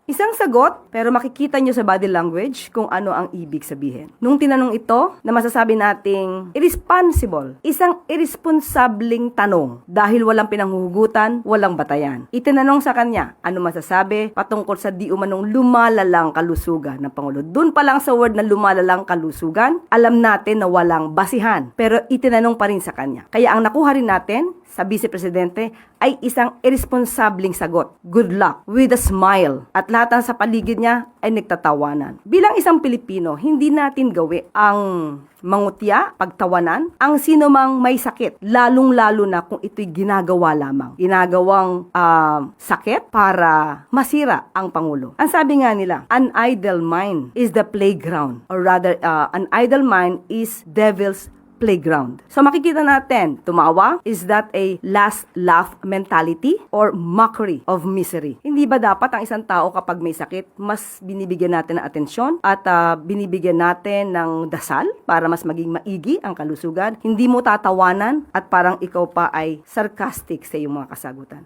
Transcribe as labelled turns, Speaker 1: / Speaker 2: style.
Speaker 1: Isang sagot, pero makikita nyo sa body language kung ano ang ibig sabihin. Nung tinanong ito, na masasabi nating irresponsible, isang irresponsableng tanong dahil walang pinanghuhugutan, walang batayan. Itinanong sa kanya, ano masasabi patungkol sa di umanong lumalalang kalusugan ng Pangulo. Doon pa lang sa word na lumalalang kalusugan, alam natin na walang basihan. Pero itinanong pa rin sa kanya. Kaya ang nakuha rin natin sa Vice Presidente ay isang irresponsableng sagot. Good luck, with a smile. At lahat ng sa paligid niya ay nagtatawanan. Bilang isang Pilipino, hindi natin gawi ang mangutya, pagtawanan, ang sinumang may sakit. Lalong-lalo na kung ito'y ginagawa lamang. Ginagawang sakit para masira ang Pangulo. Ang sabi nga nila, an idle mind is the playground. Or rather, an idle mind is devil's playground. So makikita natin, tumawa, is that a last laugh mentality or mockery of misery? Hindi ba dapat ang isang tao kapag may sakit, mas binibigyan natin ng atensyon at binibigyan natin ng dasal para mas maging maigi ang kalusugan? Hindi mo tatawanan at parang ikaw pa ay sarcastic sa iyong mga kasagutan.